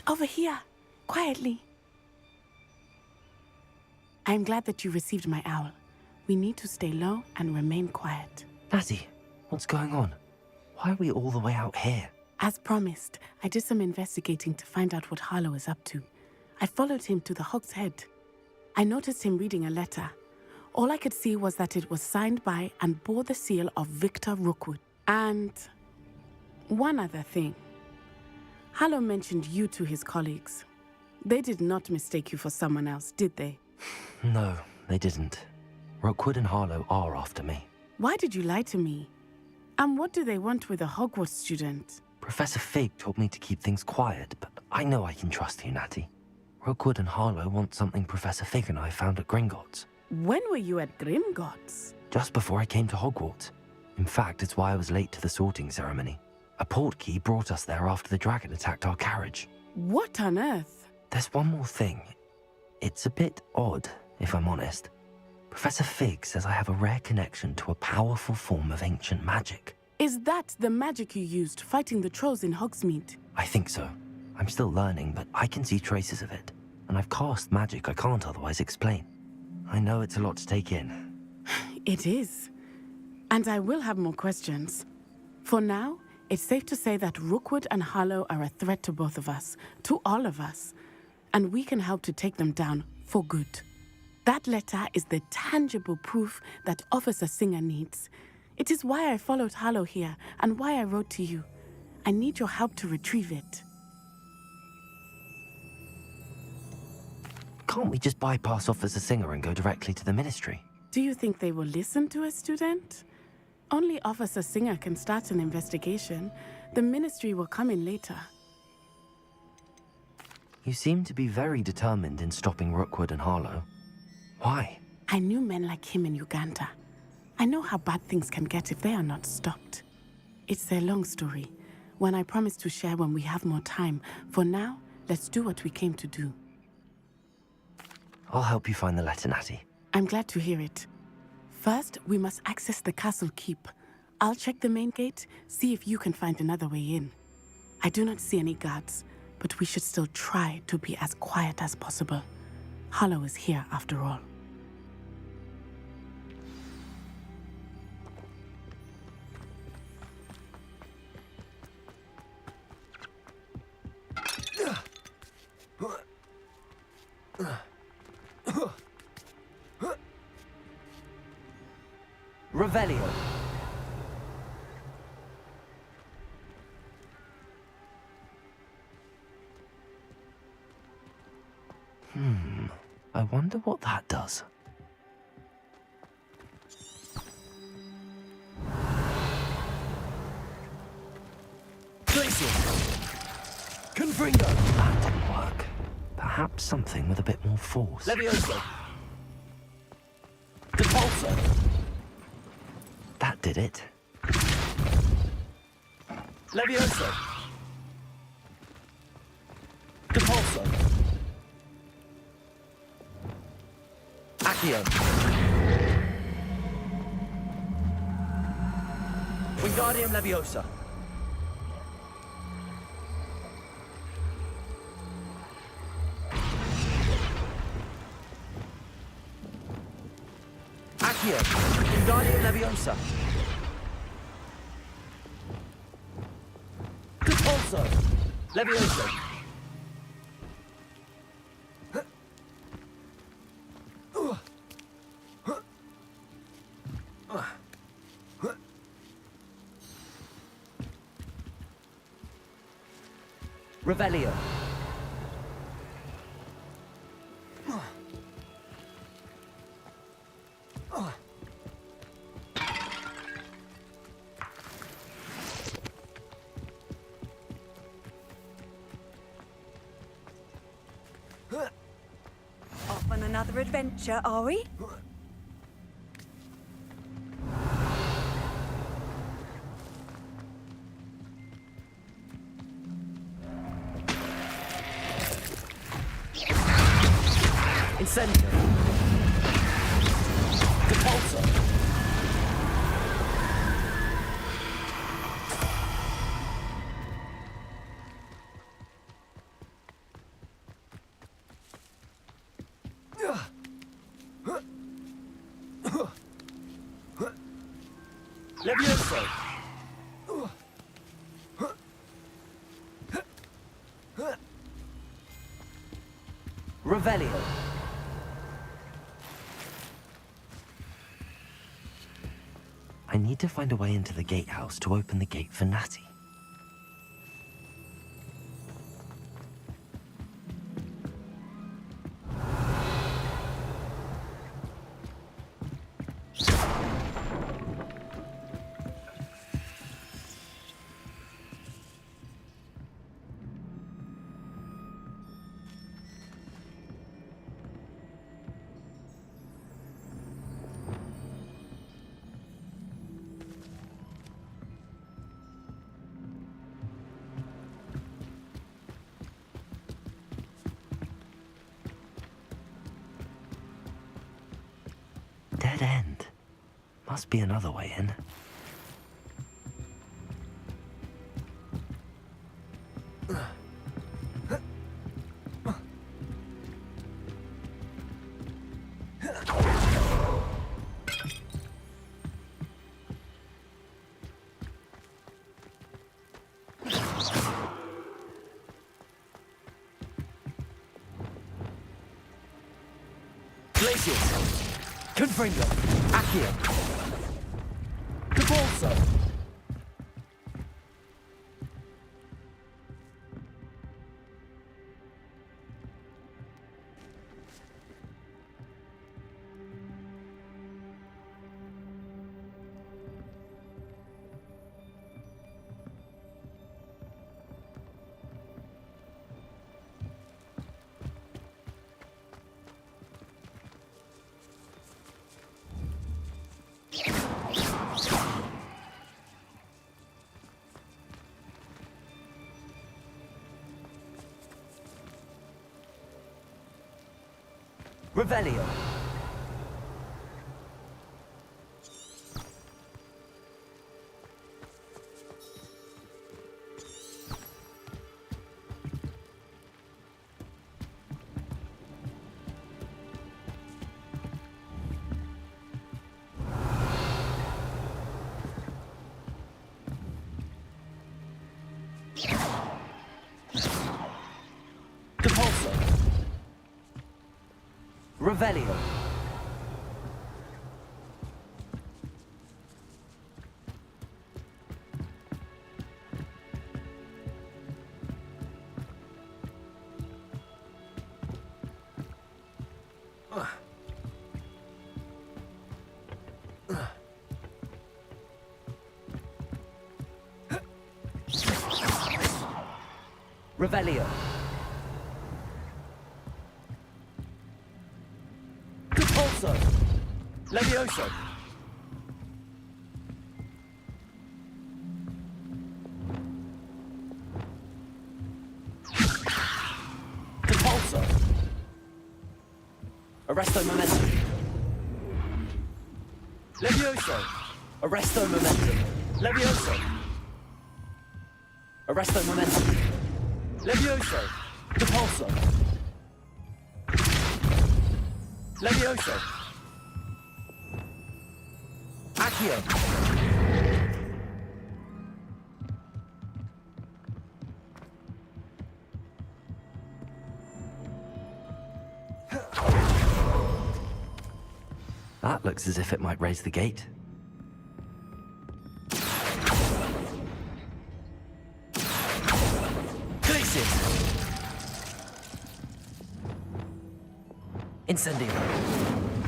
Over here, quietly. I'm glad that you received my owl. We need to stay low and remain quiet. Natty, what's going on? Why are we all the way out here? As promised, I did some investigating to find out what Harlow is up to. I followed him to the Hog's Head. I noticed him reading a letter. All I could see was that it was signed by and bore the seal of Victor Rookwood. And one other thing. Harlow mentioned you to his colleagues. They did not mistake you for someone else, did they? No, they didn't. Rookwood and Harlow are after me. Why did you lie to me? And what do they want with a Hogwarts student? Professor Fig told me to keep things quiet, but I know I can trust you, Natty. Rookwood and Harlow want something Professor Fig and I found at Gringotts. When were you at Gringotts? Just before I came to Hogwarts. In fact, it's why I was late to the sorting ceremony. A portkey brought us there after the dragon attacked our carriage. What on earth? There's one more thing. It's a bit odd, if I'm honest. Professor Fig says I have a rare connection to a powerful form of ancient magic. Is that the magic you used fighting the trolls in Hogsmeade? I think so. I'm still learning, but I can see traces of it. And I've cast magic I can't otherwise explain. I know it's a lot to take in. It is. And I will have more questions. For now, it's safe to say that Rookwood and Harlow are a threat to both of us, to all of us. And we can help to take them down for good. That letter is the tangible proof that Officer Singer needs. It is why I followed Harlow here and why I wrote to you. I need your help to retrieve it. Can't we just bypass Officer Singer and go directly to the Ministry? Do you think they will listen to a student? Only Officer Singer can start an investigation. The Ministry will come in later. You seem to be very determined in stopping Rookwood and Harlow. Why? I knew men like him in Uganda. I know how bad things can get if they are not stopped. It's a long story, one I promise to share when we have more time. For now, let's do what we came to do. I'll help you find the letter, Natty. I'm glad to hear it. First, we must access the castle keep. I'll check the main gate, see if you can find another way in. I do not see any guards, but we should still try to be as quiet as possible. Harlow is here after all. Revelio. I wonder what that does. Confringo. That didn't work. Perhaps something with a bit more force. Levioso. Depulso. That did it. Levioso. Depulso. Accio. Wingardium Leviosa. Accio. Wingardium Leviosa. Depulso. Leviosa. Revelio. Off on another adventure, are we? Incendio. Depulso. Levioso! Revelio! I need to find a way into the gatehouse to open the gate for Natty. Dead end. Must be another way in. Glacius! Confringo! Accio! Capulso! Revelio! Capulso! Revelio! Revelio! Capulso! Levioso! Capulso! Arresto momentum! Levioso! Arresto momentum! Levioso! Arresto momentum! Levioso! Capulso! Levioso! Accio! That looks as if it might raise the gate. Glacius! Incendio!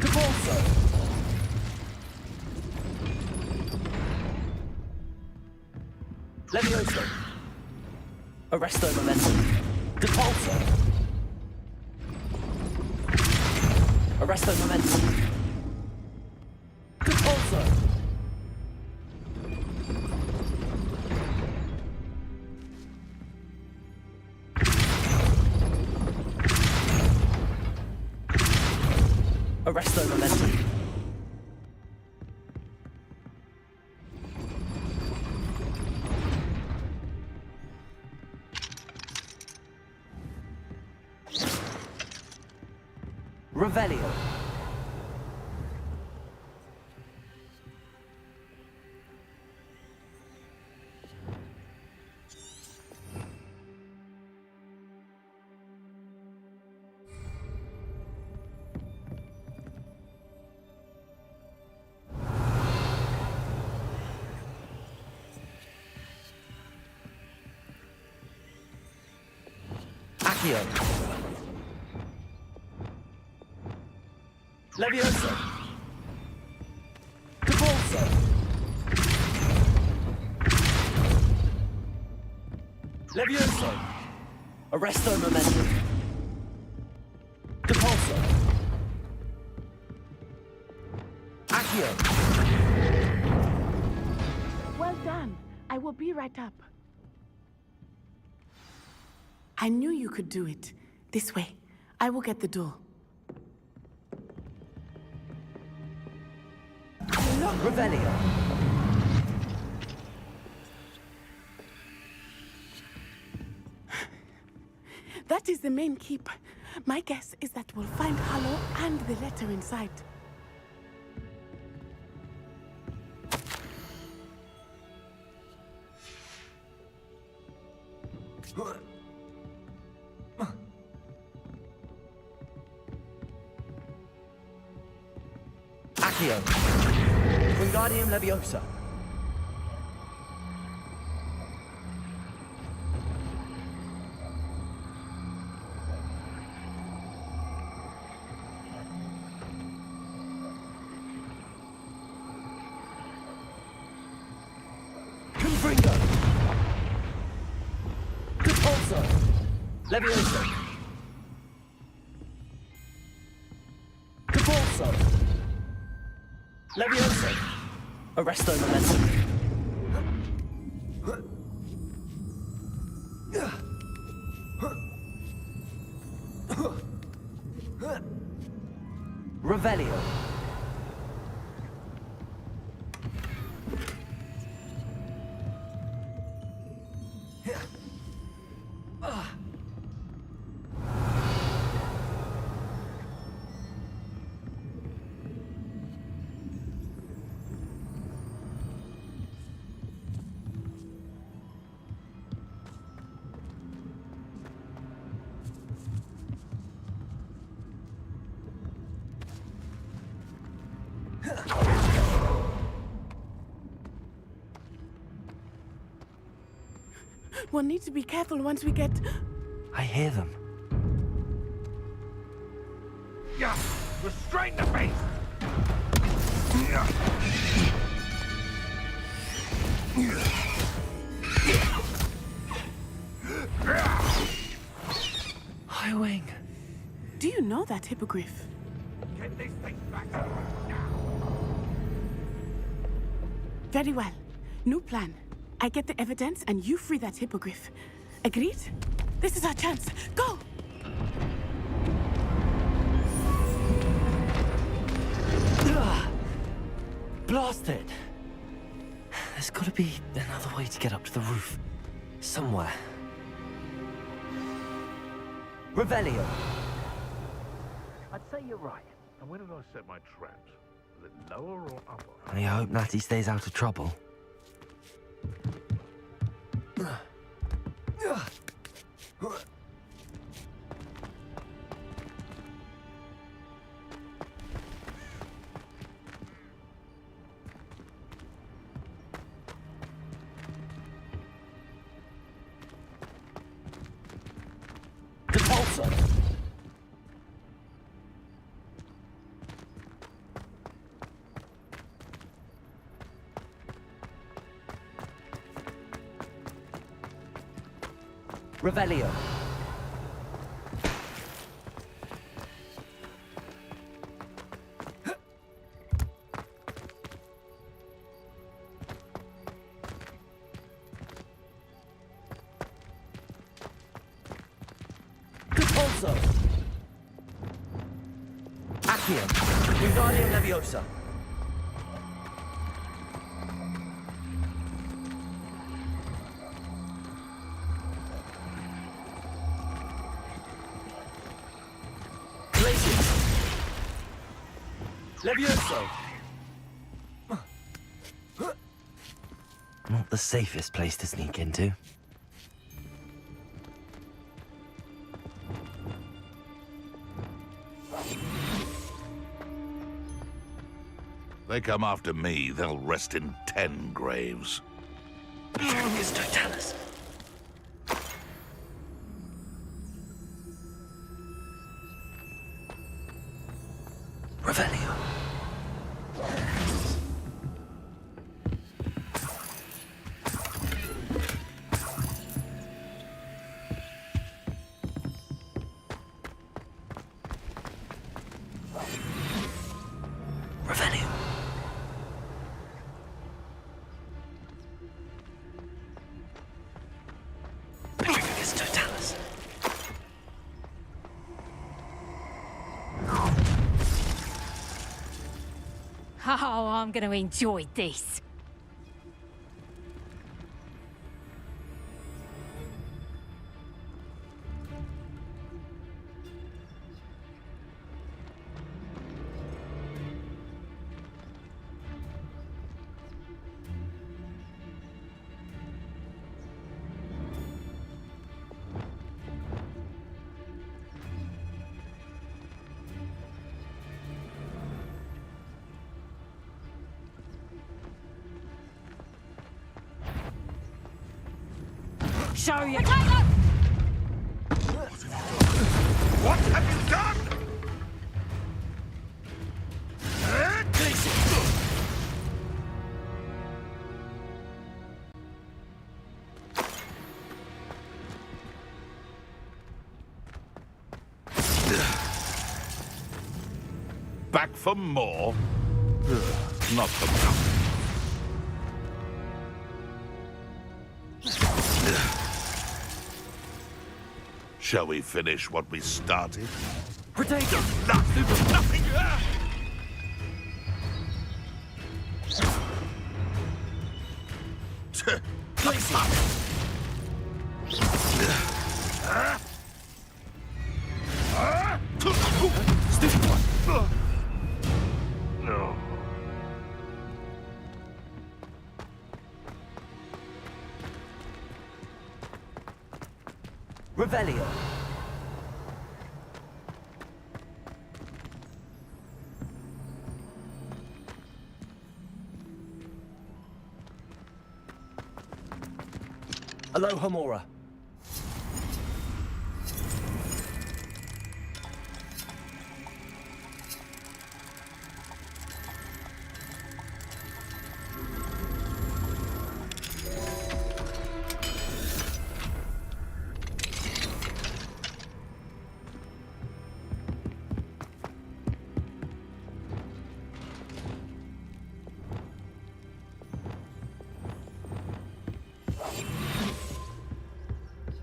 Capulso! Levioso! Arresto momentum! Capulso! Arresto momentum! Capulso! Arresto momentum! Revelio! Accio. Levioso. Cabalso. Levioso. Arresto momentum. Depulso. Accio. Well done. I will be right up. I knew you could do it. This way. I will get the door. Revelio. That is the main keep. My guess is that we'll find Hollow and the letter inside. Accio. Wingardium Leviosa. Confringo. Depulso. Leviosa. Depulso. Leviosa. Arresto momentum. Revelio. We'll need to be careful once we get... I hear them. Yeah, restrain the beast! Highwing. Do you know that hippogriff? Get this thing back to us now! Very well. New plan. I get the evidence and you free that hippogriff. Agreed? This is our chance. Go! Blasted! There's gotta be another way to get up to the roof. Somewhere. Revelio. I'd say you're right. And where did I set my traps? Was it lower or upper? I hope Natty stays out of trouble. Depulso. Revelio. Depulso. Accio. Wingardium Leviosa. Levioso! Not the safest place to sneak into. They come after me, they'll rest in 10 graves. It's Totalis. Revelio. Revelio. Petrificus totalis. Oh, I'm going to enjoy this. Show you. Potato! What have you done? Back for more? Not for nothing. Shall we finish what we started? Potato! Nothing! Stupid one! No. Revelio. Alohomora.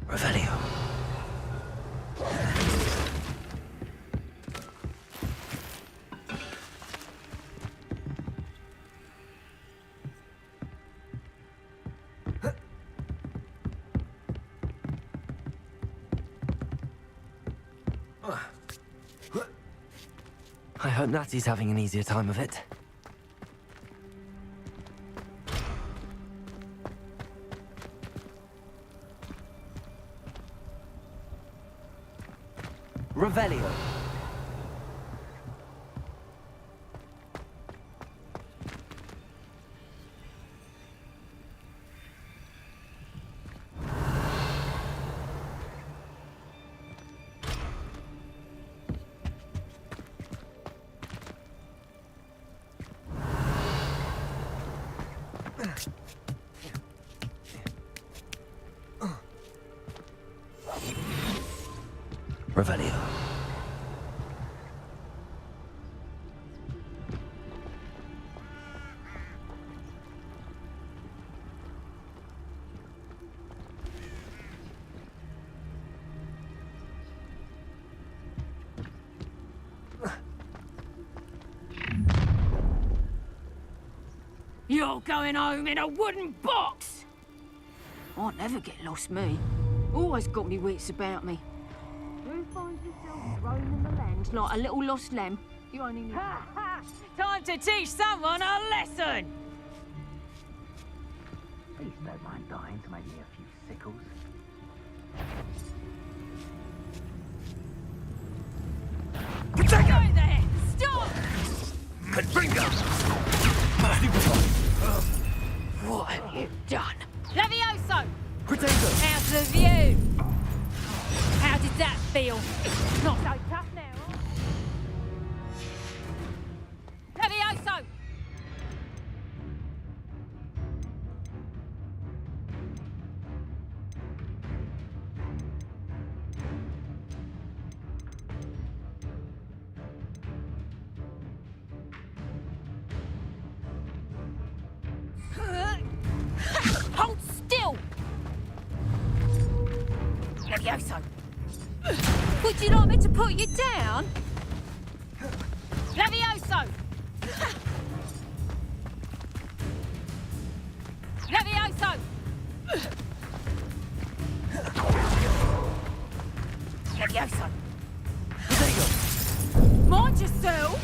Revelio. I hope Natty's having an easier time of it. Revelio. Revelio. You're going home in a wooden box! I'll never get lost, me. Always got me wits about me. Who finds yourself roaming the land like a little lost lamb? You only need... Time to teach someone a lesson! Please don't mind dying to make me a few sickles. Go there! Stop! What have you done? Levioso! Potato! How's the view? How did that feel? Not so tough now, Would you like me to put you down? Levioso! Levioso! Levioso! Mind yourself!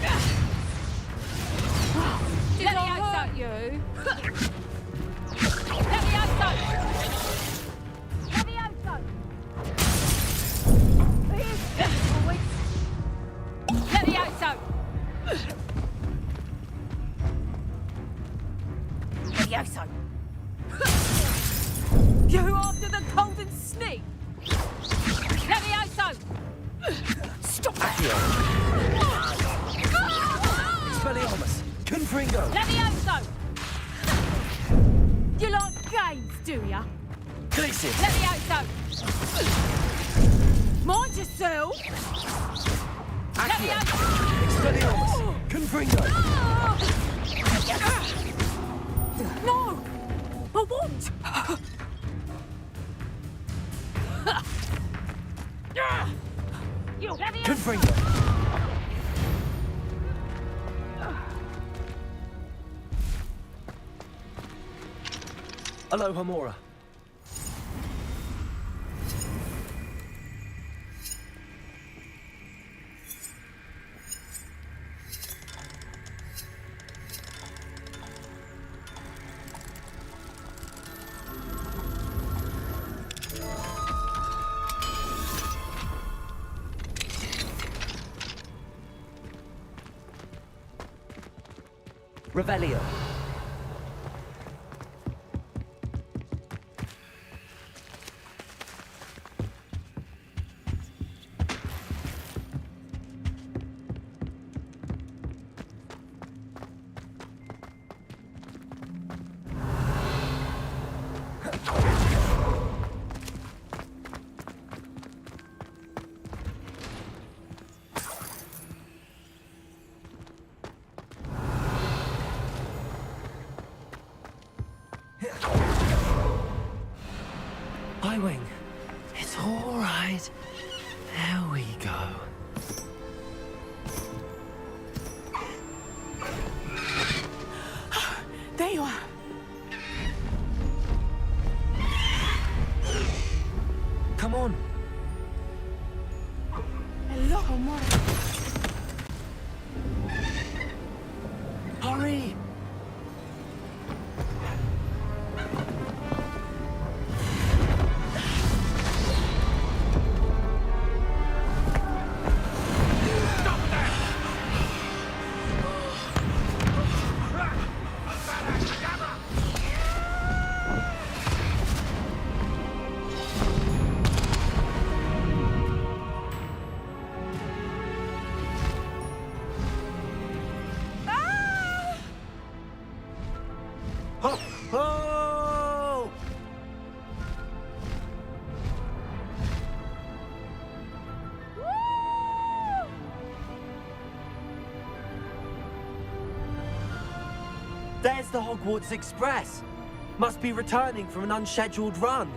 Did I hurt you? Levioso! Levioso! Levioso! Levioso! You after the golden snake? Levioso! Stop that! Expelliarmus! Confringo! Levioso! You like games, do ya? Glacius! Levioso! Mind yourself! Levioso! Expelliarmus! Confringo! No! I won't! You Levioso! Confringo! Alohomora. Revelio. Highwing. It's all right. There we go. There you are. Come on. Hello, Homora. Hurry. Ho! Ho! There's the Hogwarts Express. Must be returning from an unscheduled run.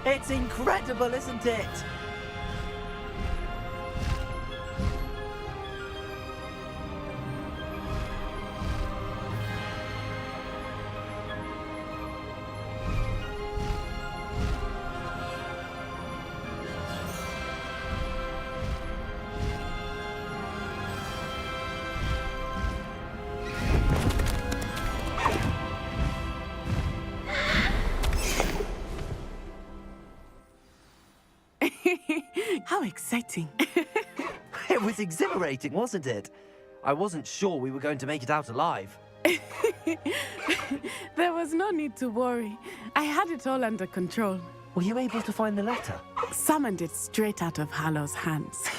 It's incredible, isn't it? How exciting. It was exhilarating, wasn't it? I wasn't sure we were going to make it out alive. There was no need to worry. I had it all under control. Were you able to find the letter? Summoned it straight out of Hallow's hands.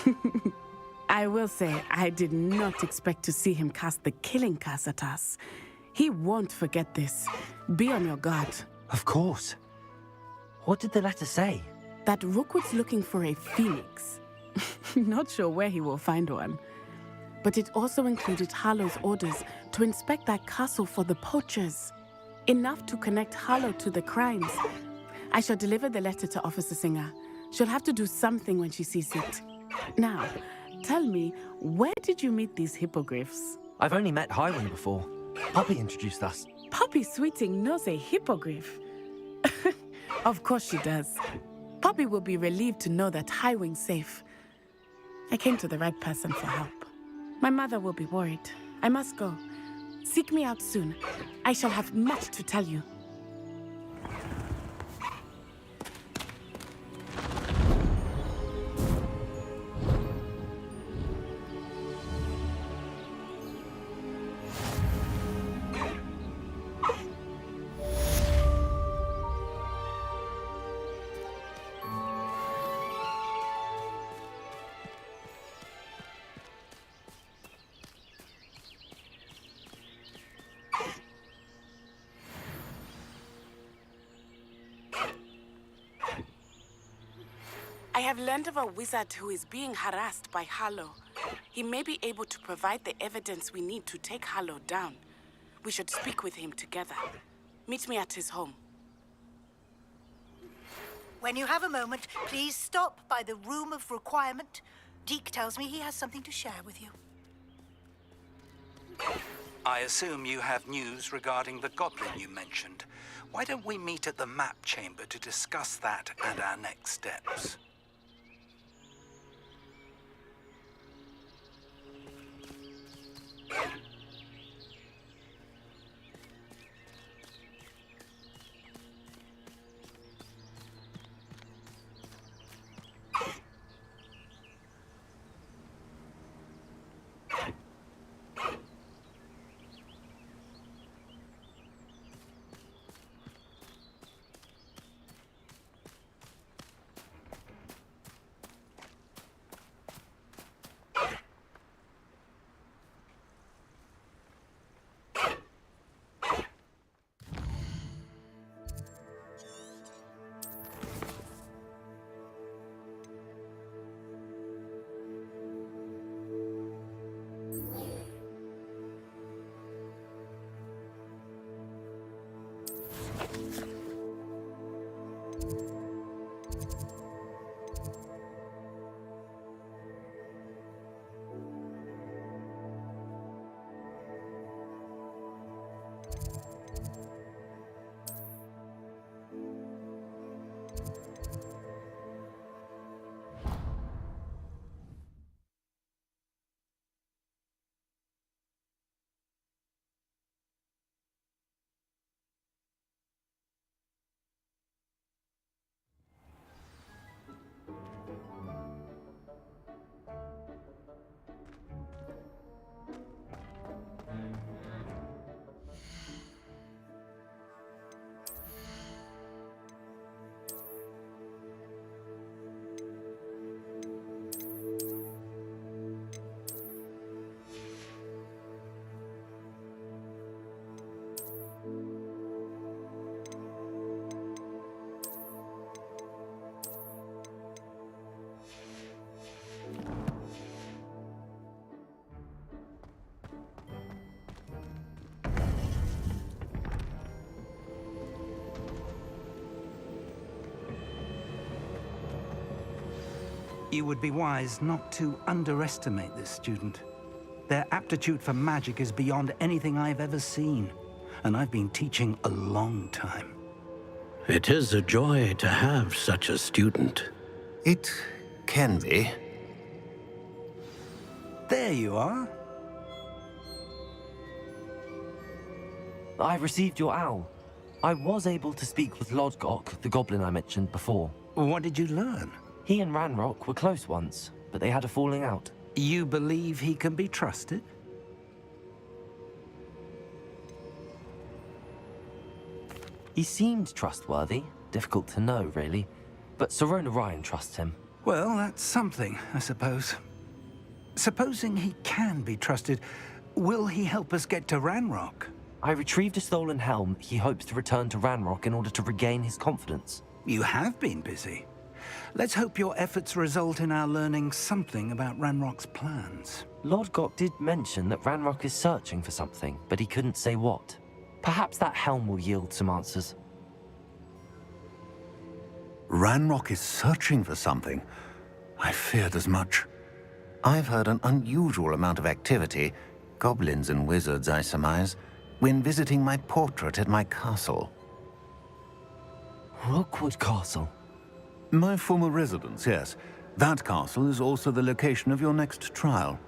I will say, I did not expect to see him cast the killing curse at us. He won't forget this. Be on your guard. Of course. What did the letter say? That Rookwood's looking for a phoenix. Not sure where he will find one. But it also included Hallow's orders to inspect that castle for the poachers. Enough to connect Hallow to the crimes. I shall deliver the letter to Officer Singer. She'll have to do something when she sees it. Now, tell me, where did you meet these hippogriffs? I've only met Highwing before. Poppy introduced us. Poppy Sweeting knows a hippogriff. Of course she does. Poppy will be relieved to know that Highwing's safe. I came to the right person for help. My mother will be worried. I must go. Seek me out soon. I shall have much to tell you. I have learned of a wizard who is being harassed by Hallow. He may be able to provide the evidence we need to take Hallow down. We should speak with him together. Meet me at his home. When you have a moment, please stop by the Room of Requirement. Deke tells me he has something to share with you. I assume you have news regarding the goblin you mentioned. Why don't we meet at the map chamber to discuss that and our next steps? You would be wise not to underestimate this student. Their aptitude for magic is beyond anything I've ever seen, and I've been teaching a long time. It is a joy to have such a student. It can be. There you are. I received your owl. I was able to speak with Lodgok, the goblin I mentioned before. What did you learn? He and Ranrock were close once, but they had a falling out. You believe he can be trusted? He seemed trustworthy. Difficult to know, really. But Sirona Ryan trusts him. Well, that's something, I suppose. Supposing he can be trusted, will he help us get to Ranrock? I retrieved a stolen helm he hopes to return to Ranrock in order to regain his confidence. You have been busy. Let's hope your efforts result in our learning something about Ranrock's plans. Lord Gok did mention that Ranrock is searching for something, but he couldn't say what. Perhaps that helm will yield some answers. Ranrock is searching for something. I feared as much. I've heard an unusual amount of activity, goblins and wizards, I surmise, when visiting my portrait at my castle. Rookwood Castle? My former residence, yes. That castle is also the location of your next trial.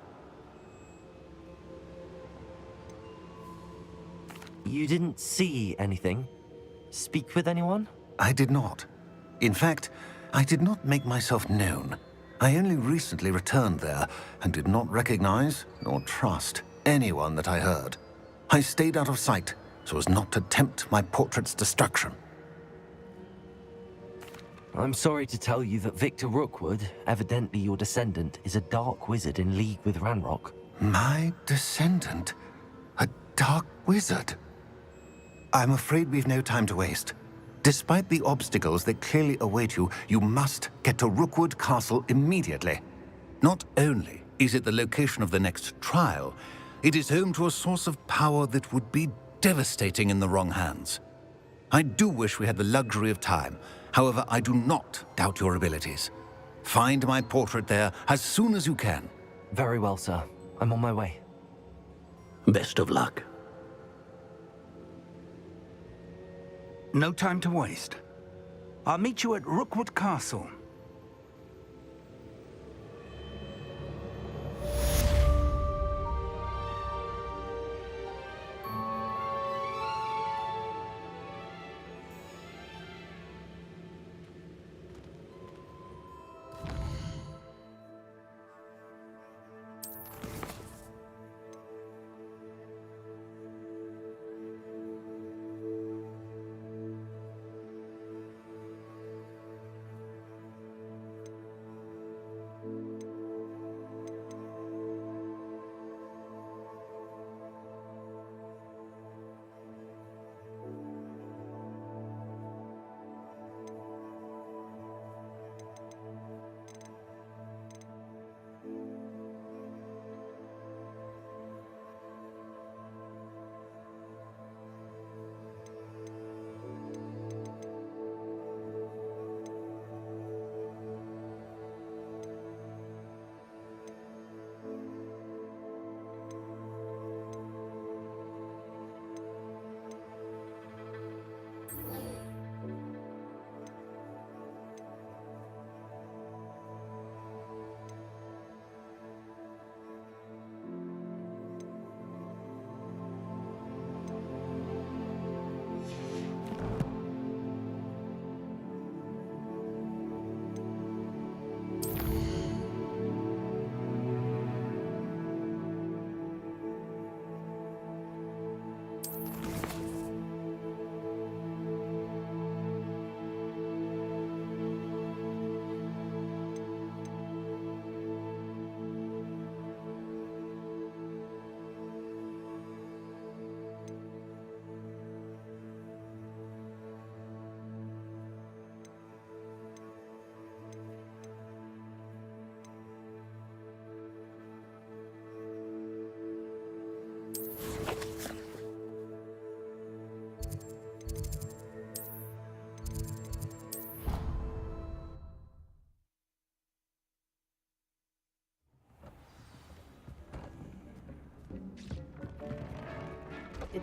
You didn't see anything? Speak with anyone? I did not. In fact, I did not make myself known. I only recently returned there and did not recognize nor trust anyone that I heard. I stayed out of sight so as not to tempt my portrait's destruction. I'm sorry to tell you that Victor Rookwood, evidently your descendant, is a dark wizard in league with Ranrock. My descendant? A dark wizard? I'm afraid we've no time to waste. Despite the obstacles that clearly await you, you must get to Rookwood Castle immediately. Not only is it the location of the next trial, it is home to a source of power that would be devastating in the wrong hands. I do wish we had the luxury of time. However, I do not doubt your abilities. Find my portrait there as soon as you can. Very well, sir. I'm on my way. Best of luck. No time to waste. I'll meet you at Rookwood Castle.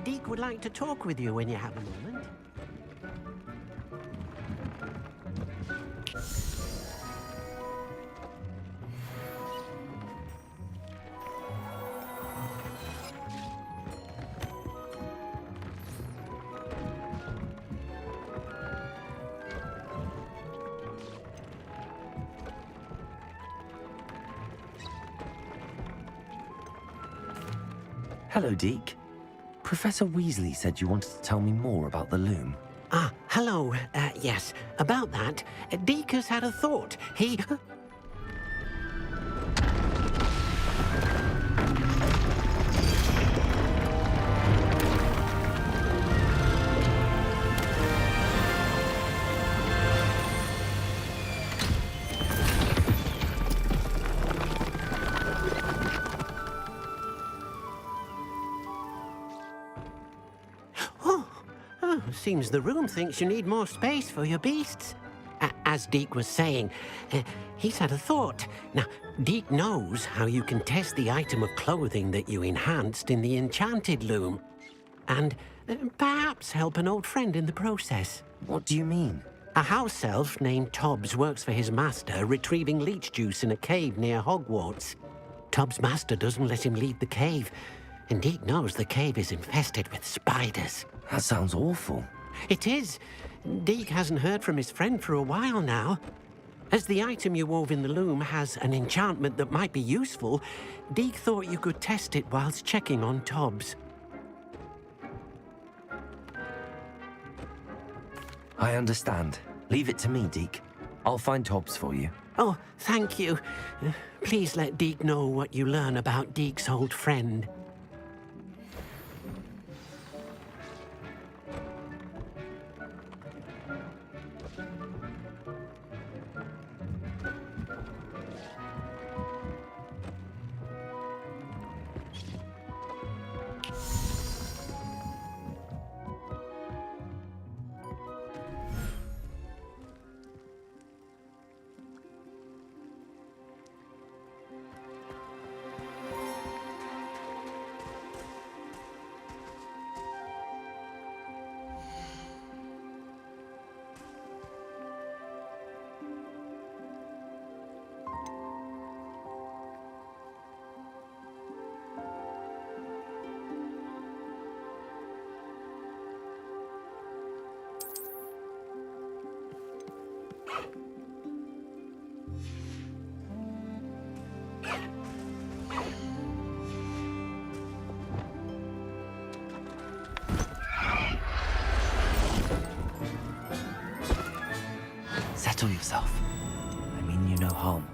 Deke would like to talk with you when you have a moment. Hello, Deke. Professor Weasley said you wanted to tell me more about the loom. Ah, hello. Yes, about that, Deke has had a thought. He... Seems the room thinks you need more space for your beasts. As Deke was saying, he's had a thought. Now, Deke knows how you can test the item of clothing that you enhanced in the enchanted loom. And perhaps help an old friend in the process. What do you mean? A house elf named Tobbs works for his master, retrieving leech juice in a cave near Hogwarts. Tobbs' master doesn't let him leave the cave, and Deke knows the cave is infested with spiders. That sounds awful. It is. Deke hasn't heard from his friend for a while now. As the item you wove in the loom has an enchantment that might be useful, Deke thought you could test it whilst checking on Tobbs. I understand. Leave it to me, Deke. I'll find Tobbs for you. Oh, thank you. Please let Deke know what you learn about Deke's old friend. Settle yourself. I mean you no harm.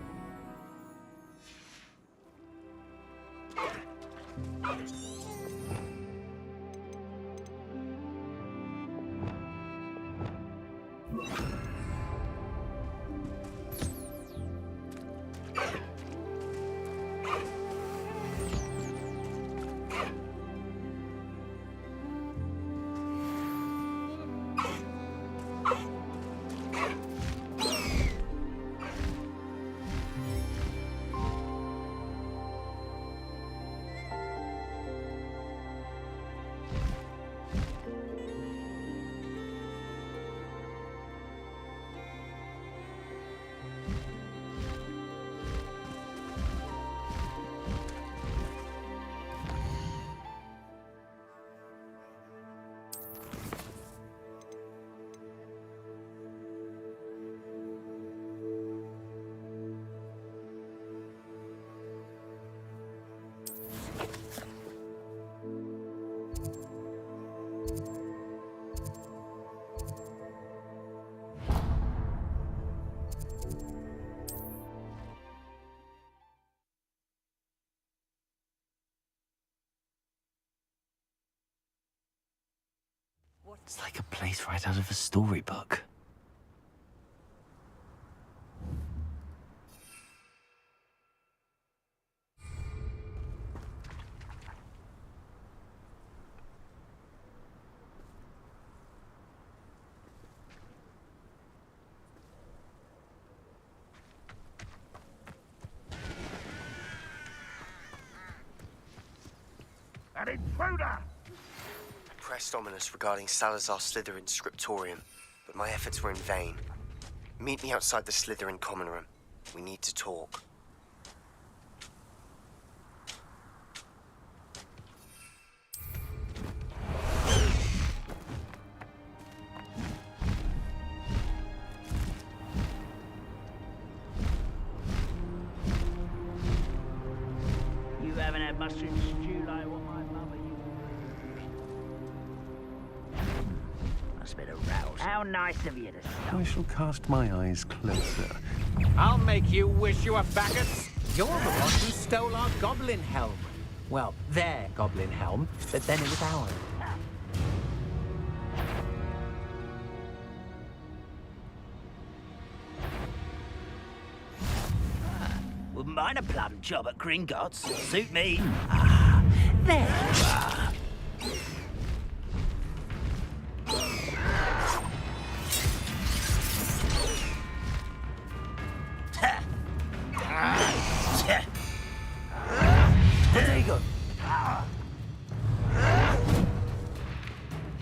It's like a place right out of a storybook. An intruder! Pressed ominous regarding Salazar Slytherin's scriptorium, but my efforts were in vain. Meet me outside the Slytherin common room. We need to talk. You haven't had mushroom stew like what my mother bit of rouse. How nice of you to stop. I shall cast my eyes closer. I'll make you wish you were faggots. You're the one who stole our goblin helm. Well, their goblin helm, but then it was ours. Wouldn't mind a plum job at Gringotts. Suit me. Ah, there you are. There you go.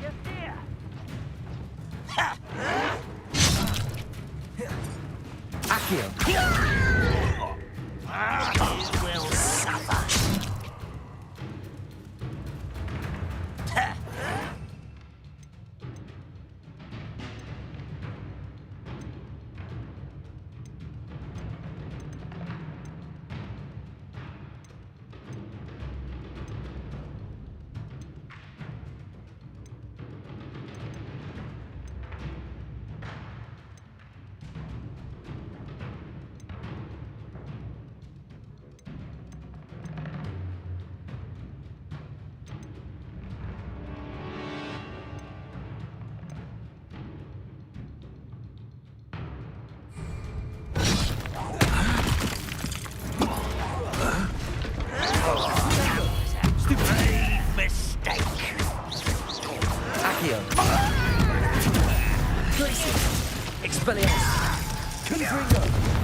Just here. Accio. You will suffer.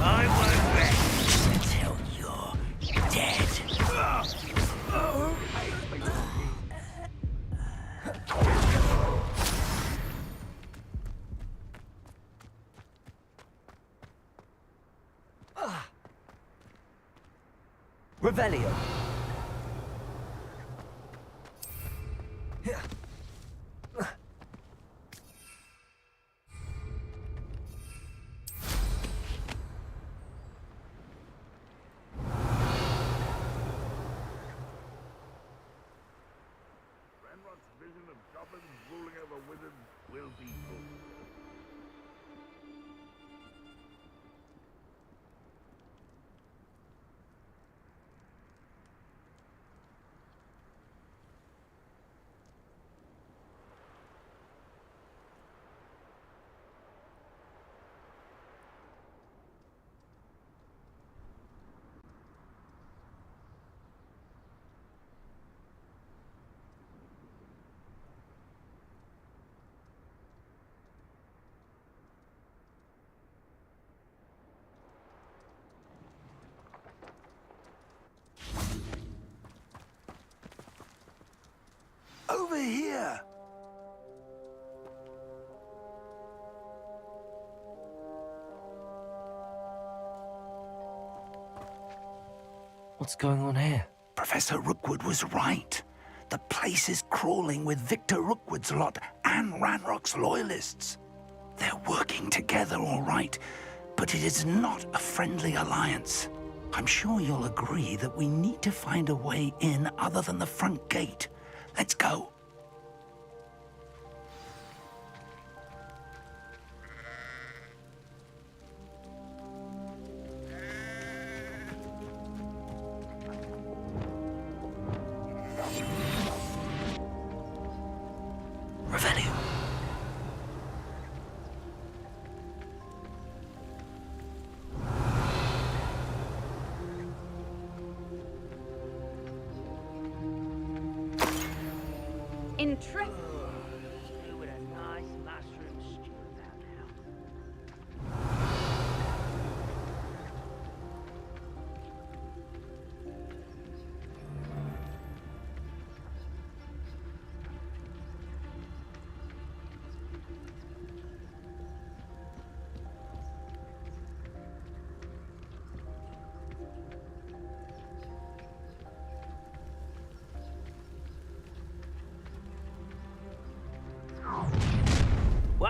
I won't rest until you're dead. Revelio. Vision of goblins ruling over wizards will be good. Over here! What's going on here? Professor Rookwood was right. The place is crawling with Victor Rookwood's lot and Ranrock's loyalists. They're working together, all right, but it is not a friendly alliance. I'm sure you'll agree that we need to find a way in other than the front gate. Let's go. Revelio. Interesting. With a nice mushroom stew about now.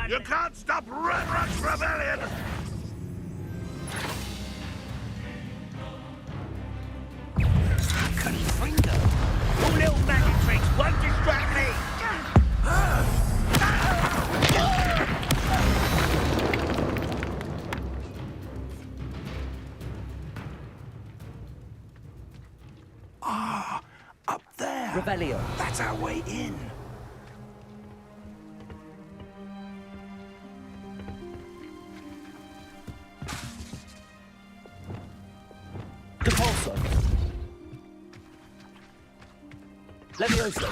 You can't stop Ranrock's rebellion! All little magic tricks won't distract me! Revelio. That's our way in. Depulso. Levioso.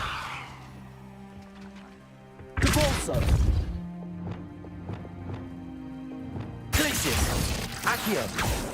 Depulso. Glacius. Accio.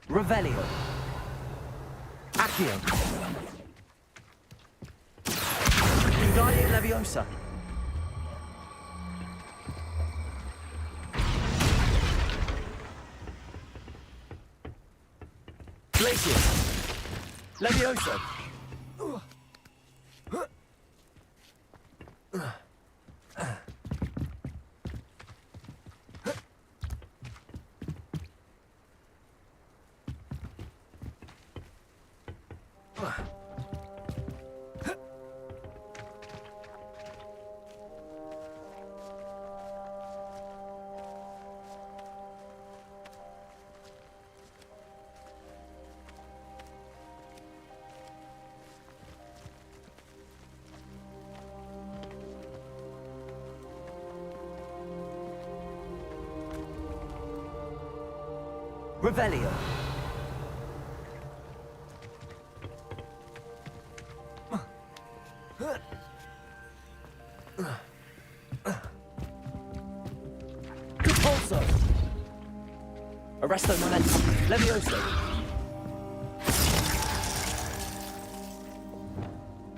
Revelio. Accio. Wingardium Leviosa. Glacius. Leviosa. Revelio. Depulso. Arresto Momentum. Levioso.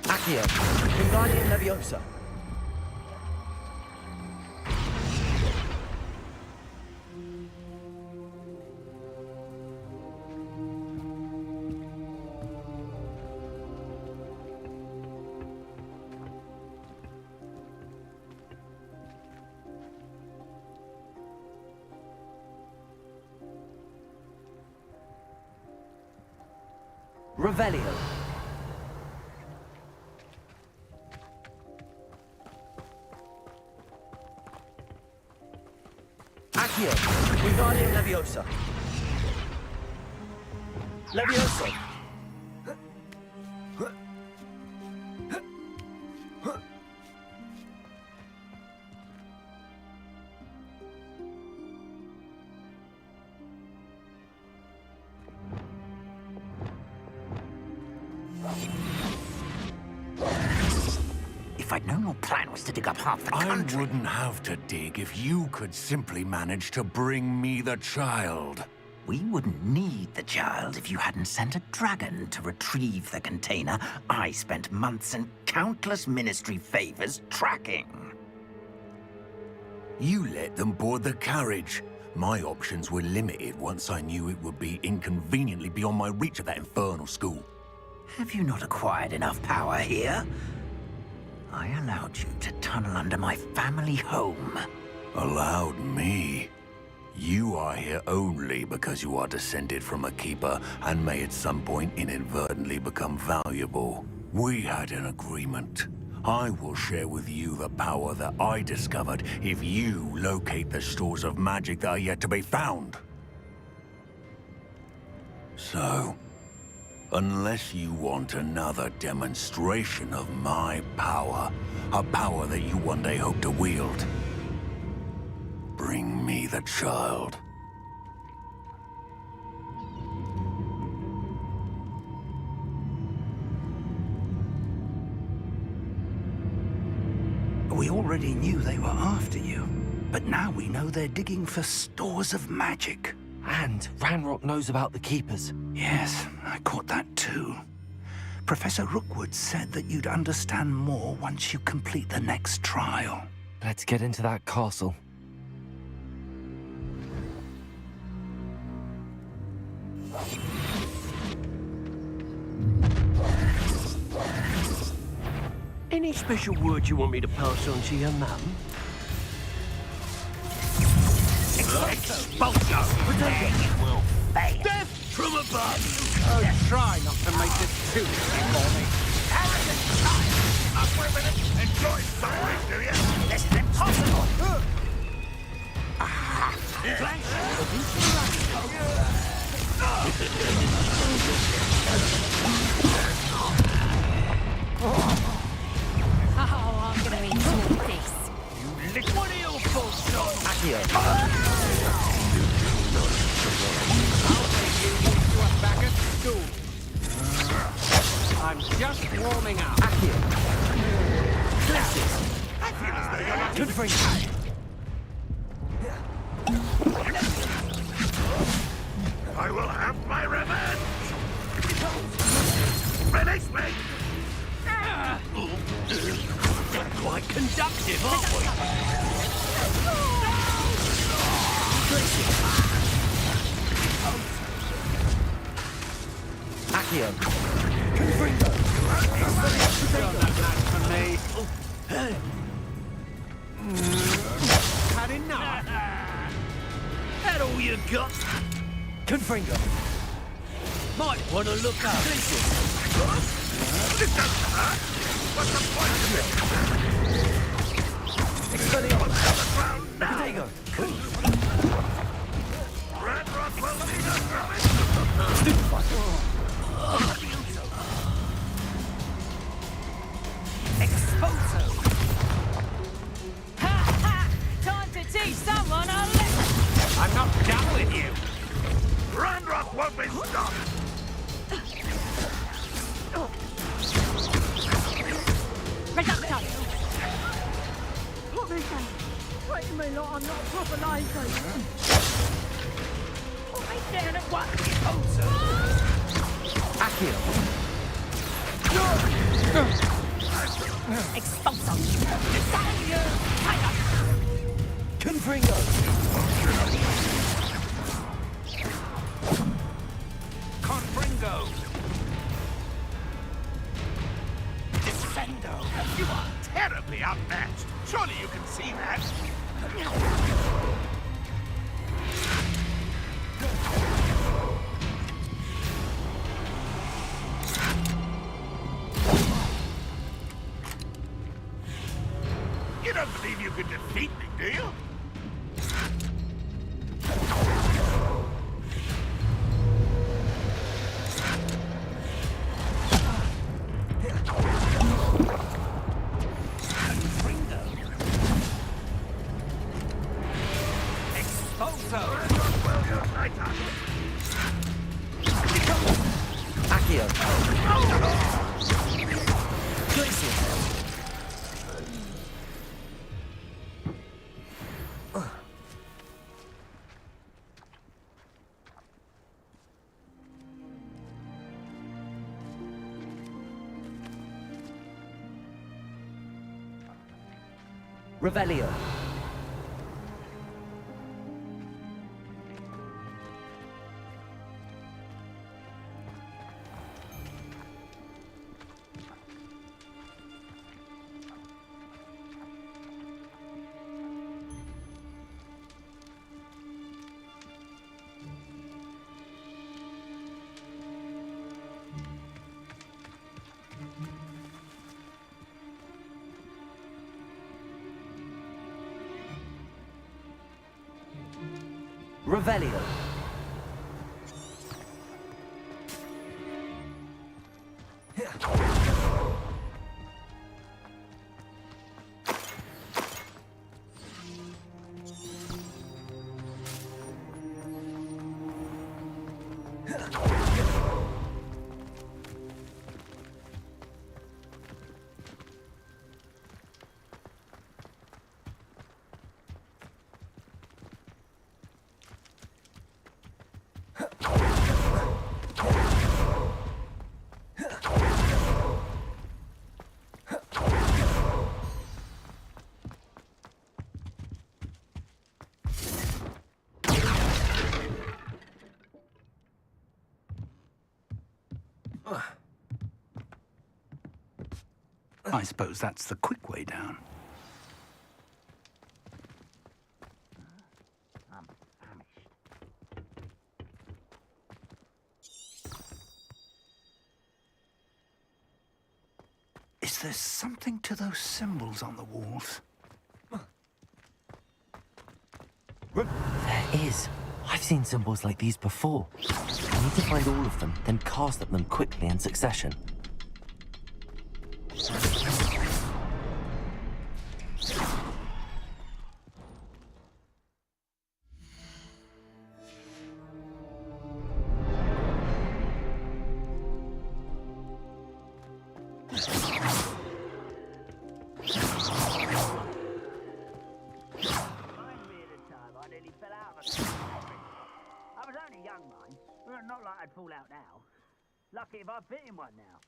Accio. Wingardium Leviosa. Revelio. Accio. Wingardium Leviosa. Levioso. If I'd known your plan was to dig up half the country... I wouldn't have to dig if you could simply manage to bring me the child. We wouldn't need the child if you hadn't sent a dragon to retrieve the container I spent months and countless ministry favors tracking. You let them board the carriage. My options were limited once I knew it would be inconveniently beyond my reach at that infernal school. Have you not acquired enough power here? I allowed you to tunnel under my family home. Allowed me? You are here only because you are descended from a keeper and may at some point inadvertently become valuable. We had an agreement. I will share with you the power that I discovered if you locate the stores of magic that are yet to be found. So, unless you want another demonstration of my power, a power that you one day hope to wield, bring me the child. We already knew they were after you, but now we know they're digging for stores of magic. And Ranrock knows about the Keepers. Yes, I caught that too. Professor Rookwood said that you'd understand more once you complete the next trial. Let's get into that castle. Any special word you want me to pass on to your mum? Exposure! There you will fail! Death from above! Oh, try not to make this too easy for me. Arrogant child! Up with it! Enjoy suffering, do you? This is impossible! Flank! Oh, I'm gonna enjoy this. You lick one of your faults, John! Accio. I'll take you to a back at school. I'm just warming up. I feel as though you're not good for I will have my revenge! Release me! Quite conductive, aren't we? Accio. You're not that for me. Had enough. That all you got? Confringo. Might want to look up. What's the point of it? Potato. Ranrock will lead us from it! Exposo! Ha ha! Time to teach someone a lesson! I'm not done with you. Ranrock won't be stopped! Reducto! What is that? Wait me like I'm not a proper lifesaver. Put me down at once! Accio. Expulso! Confringo. Confringo! Defendo! You are terribly outmatched! Surely you can see that! You don't believe you could defeat me, do you? Accio. Revelio. Revelio. I suppose that's the quick way down. Is there something to those symbols on the walls? There is. I've seen symbols like these before. I need to find all of them, then cast at them quickly in succession. I was only young, mind. Well, not like I'd fall out now. Lucky if I fit in one now.